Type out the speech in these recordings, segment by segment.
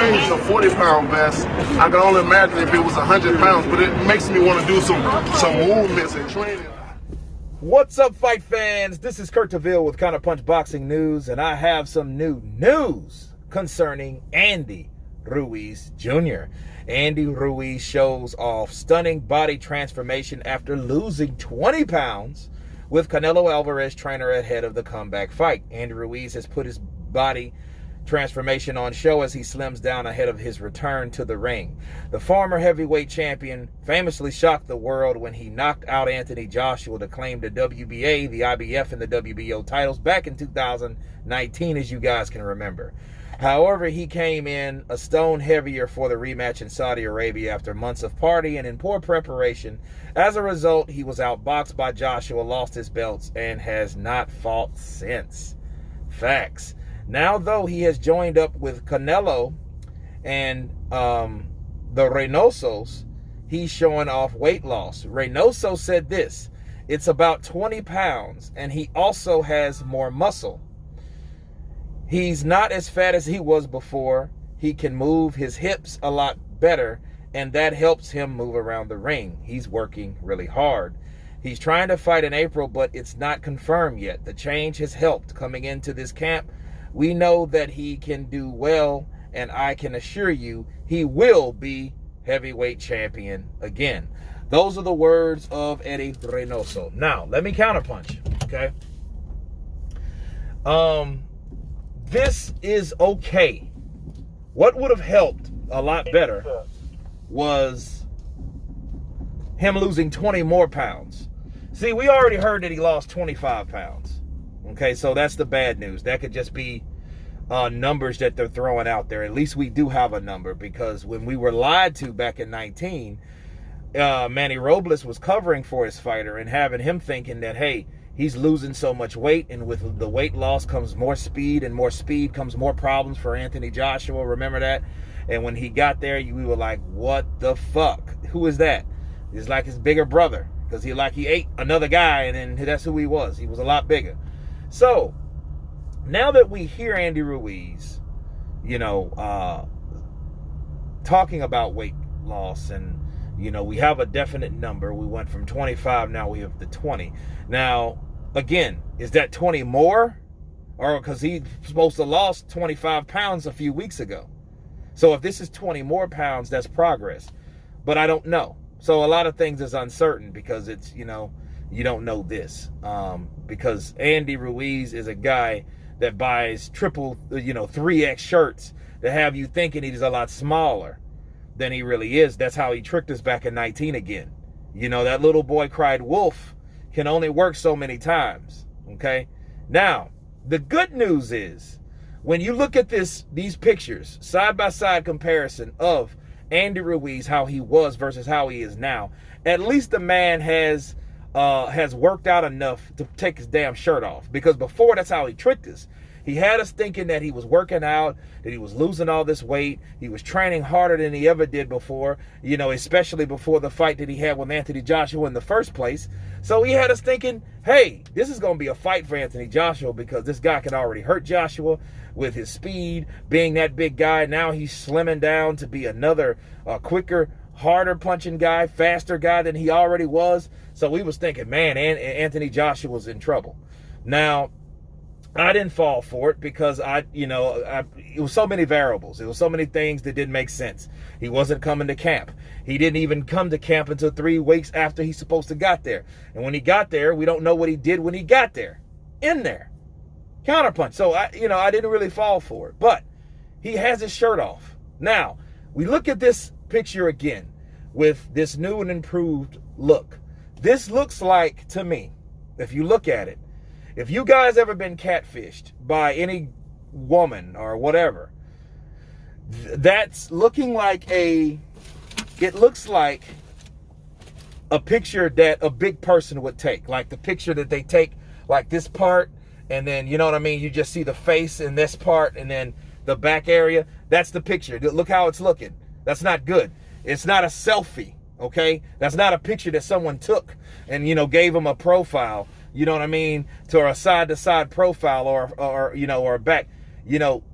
changed to 40-pound vest. I can only imagine if it was 100 pounds, but it makes me want to do some movements and training. What's up, fight fans? This is Kurt DeVille with Counterpunch Boxing News, and I have some new news concerning Andy Ruiz Jr. Andy Ruiz shows off stunning body transformation after losing 20 pounds with Canelo Alvarez trainer ahead of the comeback fight. Andy Ruiz has put his body transformation on show as he slims down ahead of his return to the ring. The former heavyweight champion famously shocked the world when he knocked out Anthony Joshua to claim the WBA, the IBF, and the WBO titles back in 2019, as you guys can remember. However, he came in a stone heavier for the rematch in Saudi Arabia after months of partying and in poor preparation. As a result, he was outboxed by Joshua, lost his belts, and has not fought since. Facts. Now, though, he has joined up with Canelo and the Reynosos, he's showing off weight loss. Reynoso said this: it's about 20 pounds, and he also has more muscle. He's not as fat as he was before. He can move his hips a lot better, and that helps him move around the ring. He's working really hard. He's trying to fight in April, but it's not confirmed yet. The change has helped. Coming into this camp, we know that he can do well, and I can assure you he will be heavyweight champion again. Those are the words of Eddie Reynoso. Now, let me counterpunch, okay? This is okay. What would have helped a lot better was him losing 20 more pounds. See, we already heard that he lost 25 pounds. Okay, so that's the bad news. That could just be numbers that they're throwing out there. At least we do have a number, because when we were lied to back in 19, Manny Robles was covering for his fighter and having him thinking that, hey, he's losing so much weight, and with the weight loss comes more speed, and more speed comes more problems for Anthony Joshua. Remember that? And when he got there, we were like, what the fuck? Who is that? It's like his bigger brother, because he ate another guy, and then that's who he was. He was a lot bigger. So now that we hear Andy Ruiz, talking about weight loss, and we have a definite number. We went from 25, now we have the 20. Now, again, is that 20 more? Or because he's supposed to have lost 25 pounds a few weeks ago. So if this is 20 more pounds, that's progress. But I don't know. So a lot of things is uncertain, because it's, you don't know this. Because Andy Ruiz is a guy that buys 3X shirts to have you thinking he's a lot smaller than he really is. That's how he tricked us back in 19 again. That little boy cried wolf can only work so many times. Okay? Now, the good news is, when you look at these pictures, side-by-side comparison of Andy Ruiz, how he was versus how he is now, at least the man has worked out enough to take his damn shirt off. Because before, that's how he tricked us. He had us thinking that he was working out, that he was losing all this weight. He was training harder than he ever did before, especially before the fight that he had with Anthony Joshua in the first place. So he had us thinking, hey, this is going to be a fight for Anthony Joshua, because this guy can already hurt Joshua with his speed, being that big guy. Now he's slimming down to be another quicker, harder punching guy, faster guy than he already was. So we was thinking, man, Anthony Joshua was in trouble. Now, I didn't fall for it, because it was so many variables. It was so many things that didn't make sense. He wasn't coming to camp. He didn't even come to camp until 3 weeks after he's supposed to got there. And when he got there, we don't know what he did when he got there. In there. Counterpunch. So I didn't really fall for it. But he has his shirt off. Now, we look at this picture again with this new and improved look. This looks like, to me, if you look at it, if you guys ever been catfished by any woman or whatever, that's looking like it looks like a picture that a big person would take. Like the picture that they take, like this part, and then, you know what I mean? You just see the face in this part, and then the back area. That's the picture. Look how it's looking. That's not good. It's not a selfie, okay? That's not a picture that someone took and, gave them a profile. You know what I mean? To a side-to-side profile or a back.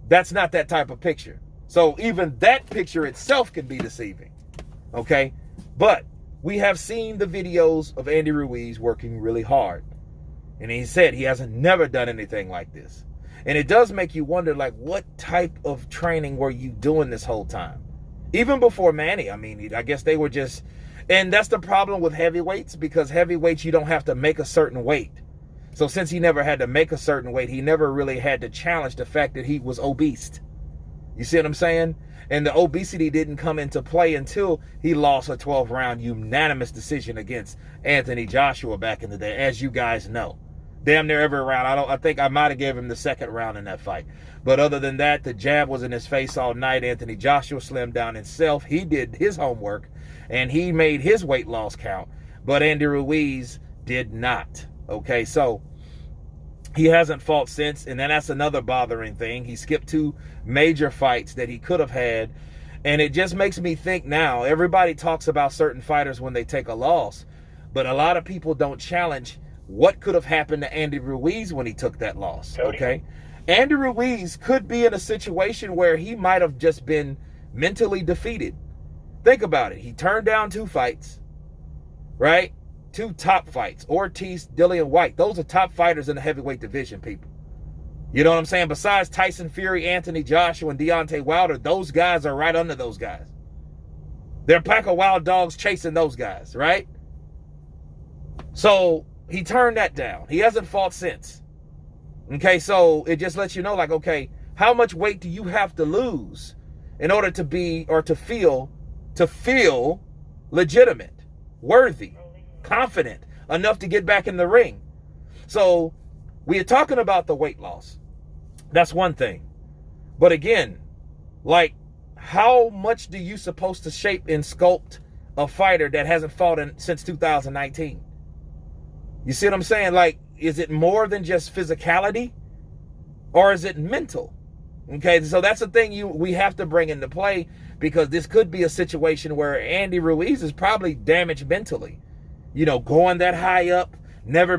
That's not that type of picture. So even that picture itself can be deceiving. Okay? But we have seen the videos of Andy Ruiz working really hard. And he said he hasn't never done anything like this. And it does make you wonder, like, what type of training were you doing this whole time? Even before Manny, I mean, I guess they were just, and that's the problem with heavyweights, because heavyweights, you don't have to make a certain weight. So since he never had to make a certain weight, he never really had to challenge the fact that he was obese. You see what I'm saying? And the obesity didn't come into play until he lost a 12-round unanimous decision against Anthony Joshua back in the day, as you guys know. Damn near every round. I think I might have gave him the second round in that fight. But other than that, the jab was in his face all night. Anthony Joshua slimmed down himself. He did his homework, and he made his weight loss count. But Andy Ruiz did not. Okay, so he hasn't fought since, and then that's another bothering thing. He skipped 2 major fights that he could have had, and it just makes me think now, everybody talks about certain fighters when they take a loss, but a lot of people don't challenge what could have happened to Andy Ruiz when he took that loss, okay? Andy Ruiz could be in a situation where he might have just been mentally defeated. Think about it. He turned down 2 fights, right? 2 top fights. Ortiz, Dillian White. Those are top fighters in the heavyweight division, people. You know what I'm saying? Besides Tyson Fury, Anthony Joshua, and Deontay Wilder, those guys are right under those guys. They're a pack of wild dogs chasing those guys, right? So he turned that down. He hasn't fought since. Okay, so it just lets you know, like, okay, how much weight do you have to lose in order to be, or to feel legitimate, worthy, confident enough to get back in the ring? So we are talking about the weight loss. That's one thing. But again, like, how much do you supposed to shape and sculpt a fighter that hasn't fought since 2019? You see what I'm saying? Like, is it more than just physicality, or is it mental? Okay, so that's the thing we have to bring into play, because this could be a situation where Andy Ruiz is probably damaged mentally. You know, going that high up, never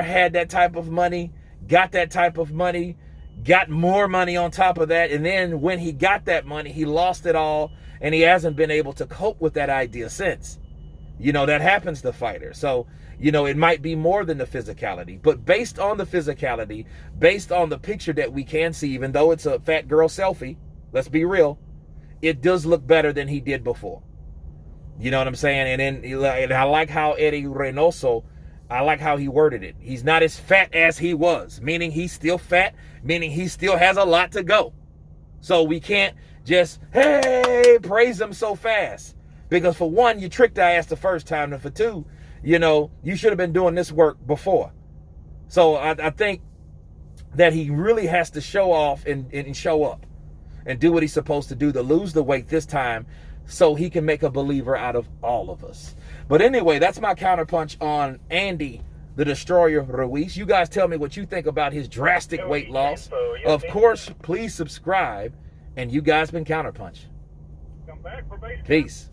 had that type of money, got that type of money, got more money on top of that, and then when he got that money, he lost it all, and he hasn't been able to cope with that idea since. You know, that happens to fighters. So, you know, it might be more than the physicality. But based on the physicality, based on the picture that we can see, even though it's a fat girl selfie, let's be real, it does look better than he did before. You know what I'm saying? And I like how Eddie Reynoso, I like how he worded it. He's not as fat as he was, meaning he's still fat, meaning he still has a lot to go. So we can't just, hey, praise him so fast. Because for one, you tricked our ass the first time, and for 2, you know, you should have been doing this work before. So I think that he really has to show off and show up and do what he's supposed to do to lose the weight this time, so he can make a believer out of all of us. But anyway, that's my counterpunch on Andy the Destroyer Ruiz. You guys tell me what you think about his drastic weight loss. Of course, please subscribe. And you guys been Counterpunch. Come back for baseball. Peace.